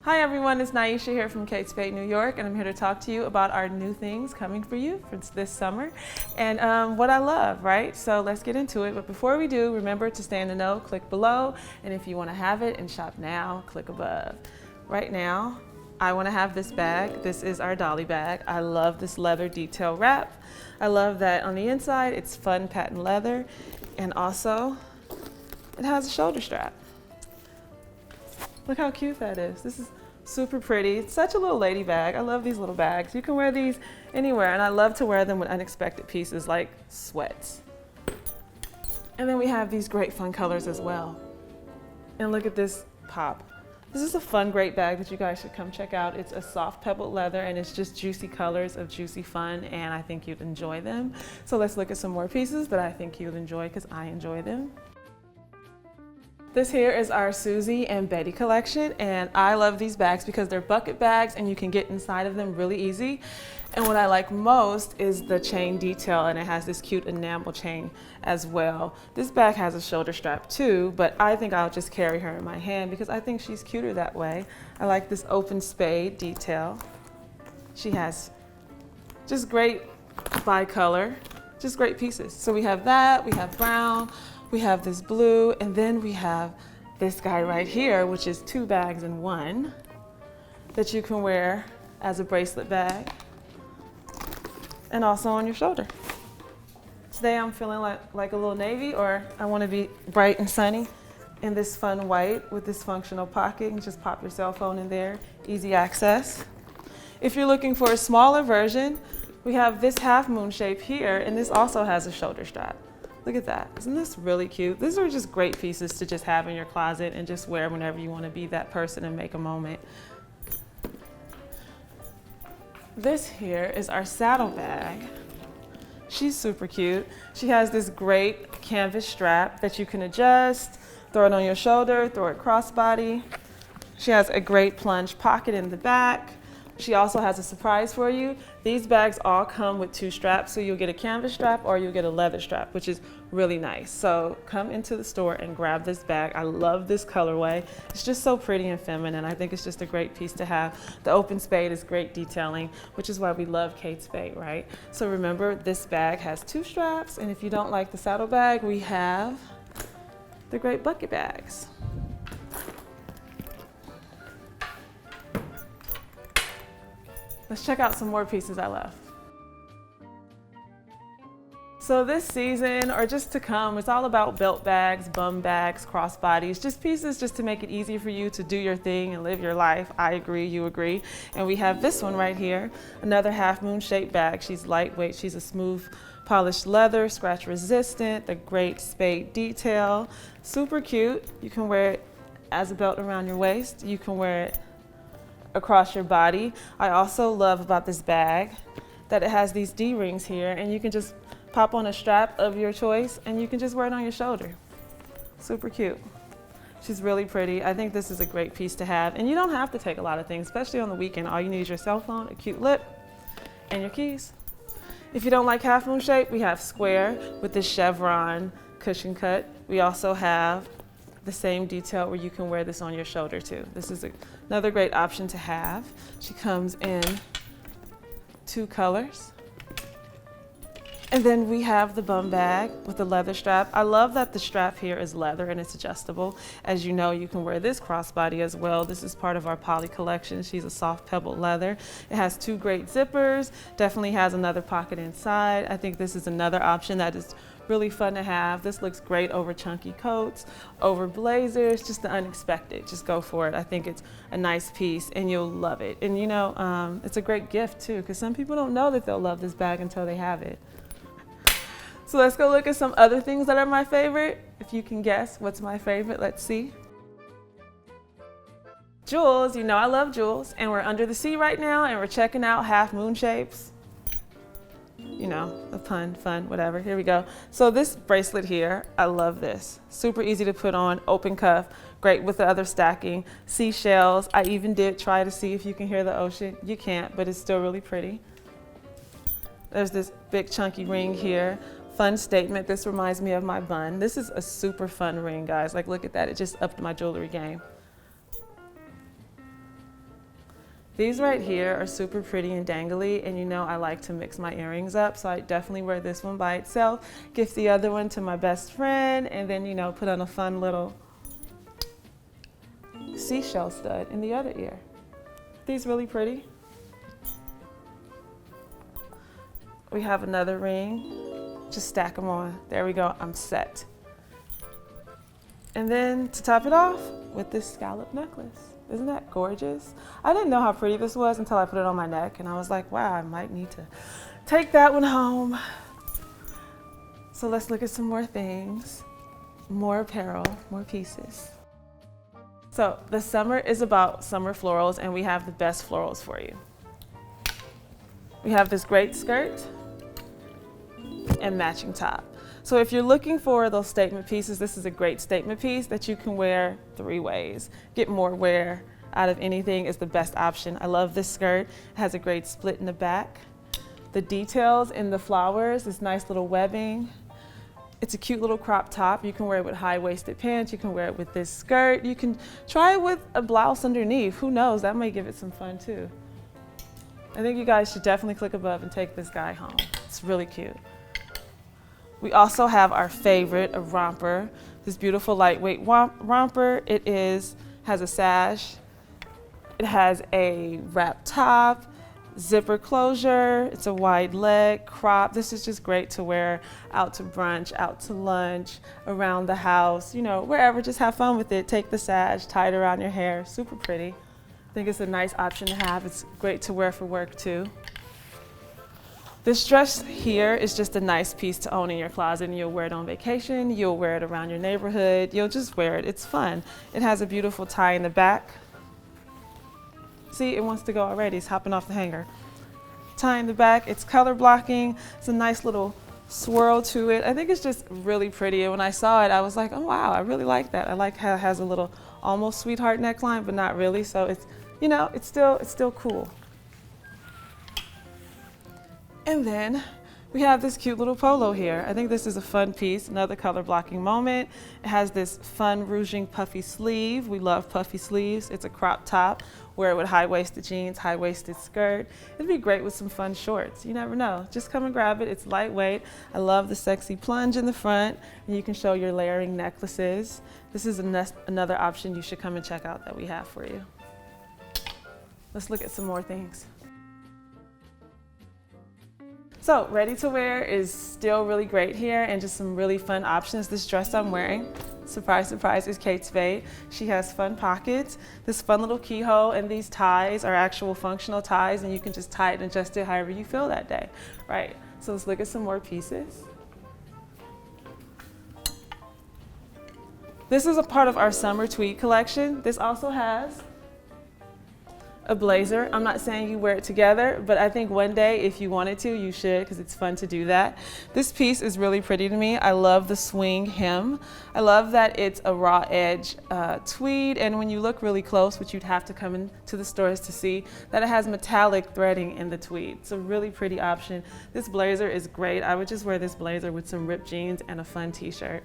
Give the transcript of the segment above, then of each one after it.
Hi everyone, it's Niesha here from Kate Spade, New York, and I'm here to talk to you about our new things coming for you for this summer and what I love, right? So let's get into it. But before we do, remember to stay in the know, click below, and if you want to have it and shop now, click above. Right now, I want to have this bag. This is our Dolly bag. I love this leather detail wrap. I love that on the inside, it's fun patent leather, and also it has a shoulder strap. Look how cute that is. This is super pretty. It's such a little lady bag. I love these little bags. You can wear these anywhere, and I love to wear them with unexpected pieces like sweats. And then we have these great fun colors as well. And look at this pop. This is a fun, great bag that you guys should come check out. It's a soft pebbled leather, and it's just juicy colors of juicy fun, and I think you'd enjoy them. So let's look at some more pieces that I think you'll enjoy because I enjoy them. This here is our Suzy and Betty collection, and I love these bags because they're bucket bags and you can get inside of them really easy. And what I like most is the chain detail, and it has this cute enamel chain as well. This bag has a shoulder strap too, but I think I'll just carry her in my hand because I think she's cuter that way. I like this open spade detail. She has just great bi-color, just great pieces. So we have that, we have brown, we have this blue, and then we have this guy right here, which is 2 bags in one that you can wear as a bracelet bag and also on your shoulder. Today I'm feeling like a little navy, or I want to be bright and sunny in this fun white with this functional pocket, and just pop your cell phone in there, easy access. If you're looking for a smaller version, we have this half moon shape here, and this also has a shoulder strap. Look at that. Isn't this really cute? These are just great pieces to just have in your closet and just wear whenever you want to be that person and make a moment. This here is our Saddlebag. She's super cute. She has this great canvas strap that you can adjust, throw it on your shoulder, throw it crossbody. She has a great plunge pocket in the back. She also has a surprise for you. These bags all come with 2 straps, so you'll get a canvas strap or you'll get a leather strap, which is really nice. So come into the store and grab this bag. I love this colorway. It's just so pretty and feminine. I think it's just a great piece to have. The open spade is great detailing, which is why we love Kate Spade, right? So remember, this bag has 2 straps, and if you don't like the saddle bag, we have the great bucket bags. Let's check out some more pieces I love. So this season, or just to come, it's all about belt bags, bum bags, crossbodies, just pieces just to make it easy for you to do your thing and live your life. I agree, you agree. And we have this one right here, another half moon shaped bag. She's lightweight, she's a smooth polished leather, scratch resistant, the great spade detail, super cute. You can wear it as a belt around your waist. You can wear it across your body. I also love about this bag that it has these D-rings here, and you can just pop on a strap of your choice and you can just wear it on your shoulder. Super cute. She's really pretty. I think this is a great piece to have, and you don't have to take a lot of things, especially on the weekend. All you need is your cell phone, a cute lip, and your keys. If you don't like half moon shape, we have square with this chevron cushion cut. We also have the same detail where you can wear this on your shoulder too. This is another great option to have. She comes in 2 colors. And then we have the bum bag with the leather strap. I love that the strap here is leather and it's adjustable. As you know, you can wear this crossbody as well. This is part of our poly collection. She's a soft pebbled leather. It has 2 great zippers, definitely has another pocket inside. I think this is another option that is really fun to have. This looks great over chunky coats, over blazers, just the unexpected. Just go for it. I think it's a nice piece and you'll love it. And you know, it's a great gift too, because some people don't know that they'll love this bag until they have it. So let's go look at some other things that are my favorite. If you can guess what's my favorite, let's see. Jewels, you know I love jewels, and we're under the sea right now and we're checking out half moon shapes. You know, a pun, fun, whatever. Here we go. So this bracelet here, I love this. Super easy to put on, open cuff, great with the other stacking. Seashells, I even did try to see if you can hear the ocean. You can't, but it's still really pretty. There's this big chunky ring here. Fun statement, this reminds me of my bun. This is a super fun ring, guys. Like, look at that, it just upped my jewelry game. These right here are super pretty and dangly, and you know I like to mix my earrings up, so I definitely wear this one by itself, gift the other one to my best friend, and then, you know, put on a fun little seashell stud in the other ear. These really pretty. We have another ring. Just stack them on. There we go, I'm set. And then to top it off with this scallop necklace. Isn't that gorgeous? I didn't know how pretty this was until I put it on my neck, and I was like, wow, I might need to take that one home. So let's look at some more things. More apparel, more pieces. So the summer is about summer florals, and we have the best florals for you. We have this great skirt and matching top. So if you're looking for those statement pieces, this is a great statement piece that you can wear 3 ways. Get more wear out of anything is the best option. I love this skirt. It has a great split in the back. The details in the flowers, this nice little webbing. It's a cute little crop top. You can wear it with high-waisted pants. You can wear it with this skirt. You can try it with a blouse underneath. Who knows, that might give it some fun too. I think you guys should definitely click above and take this guy home. It's really cute. We also have our favorite, a romper. This beautiful lightweight romper. It has a sash. It has a wrap top, zipper closure. It's a wide leg, crop. This is just great to wear out to brunch, out to lunch, around the house, you know, wherever. Just have fun with it. Take the sash, tie it around your hair. Super pretty. I think it's a nice option to have. It's great to wear for work too. This dress here is just a nice piece to own in your closet, and you'll wear it on vacation, you'll wear it around your neighborhood, you'll just wear it. It's fun. It has a beautiful tie in the back. See, it wants to go already. It's hopping off the hanger. Tie in the back, it's color blocking. It's a nice little swirl to it. I think it's just really pretty, and when I saw it, I was like, oh wow, I really like that. I like how it has a little almost sweetheart neckline, but not really, so it's, you know, it's still cool. And then we have this cute little polo here. I think this is a fun piece, another color blocking moment. It has this fun ruching puffy sleeve. We love puffy sleeves. It's a crop top. Wear it with high-waisted jeans, high-waisted skirt. It'd be great with some fun shorts. You never know. Just come and grab it. It's lightweight. I love the sexy plunge in the front. And you can show your layering necklaces. This is another option you should come and check out that we have for you. Let's look at some more things. So ready to wear is still really great here, and just some really fun options. This dress I'm wearing, surprise, surprise, is Kate Spade. She has fun pockets, this fun little keyhole, and these ties are actual functional ties, and you can just tie it and adjust it however you feel that day, right? So let's look at some more pieces. This is a part of our summer tweed collection. This also has a blazer. I'm not saying you wear it together, but I think one day if you wanted to, you should, because it's fun to do that. This piece is really pretty to me. I love the swing hem. I love that it's a raw edge tweed, and when you look really close, which you'd have to come into the stores to see, that it has metallic threading in the tweed. It's a really pretty option. This blazer is great. I would just wear this blazer with some ripped jeans and a fun t-shirt.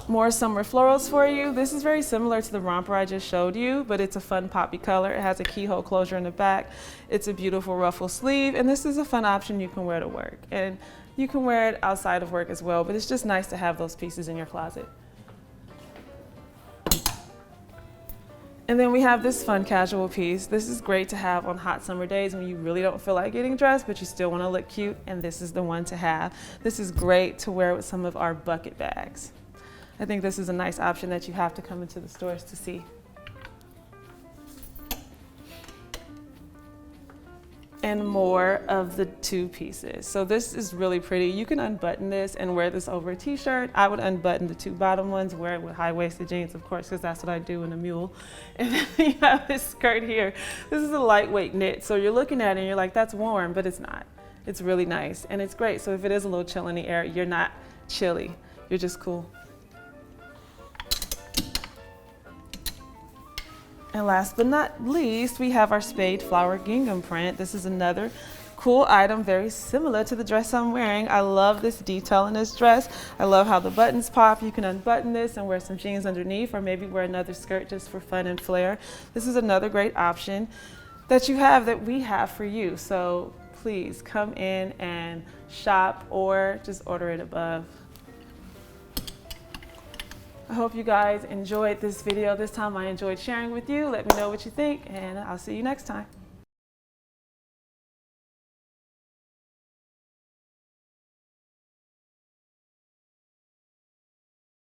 More summer florals for you. This is very similar to the romper I just showed you, but it's a fun poppy color. It has a keyhole closure in the back. It's a beautiful ruffle sleeve, and this is a fun option you can wear to work. And you can wear it outside of work as well, but it's just nice to have those pieces in your closet. And then we have this fun casual piece. This is great to have on hot summer days when you really don't feel like getting dressed, but you still want to look cute, and this is the one to have. This is great to wear with some of our bucket bags. I think this is a nice option that you have to come into the stores to see. And more of the two pieces. So this is really pretty. You can unbutton this and wear this over a t-shirt. I would unbutton the two bottom ones, wear it with high-waisted jeans, of course, because that's what I do in a mule. And then you have this skirt here. This is a lightweight knit. So you're looking at it and you're like, that's warm, but it's not. It's really nice and it's great. So if it is a little chill in the air, you're not chilly. You're just cool. And last but not least, we have our spade flower gingham print. This is another cool item, very similar to the dress I'm wearing. I love this detail in this dress. I love how the buttons pop. You can unbutton this and wear some jeans underneath, or maybe wear another skirt just for fun and flair. This is another great option that you have, that we have for you. So please come in and shop, or just order it above. I hope you guys enjoyed this video. This time I enjoyed sharing with you. Let me know what you think, and I'll see you next time.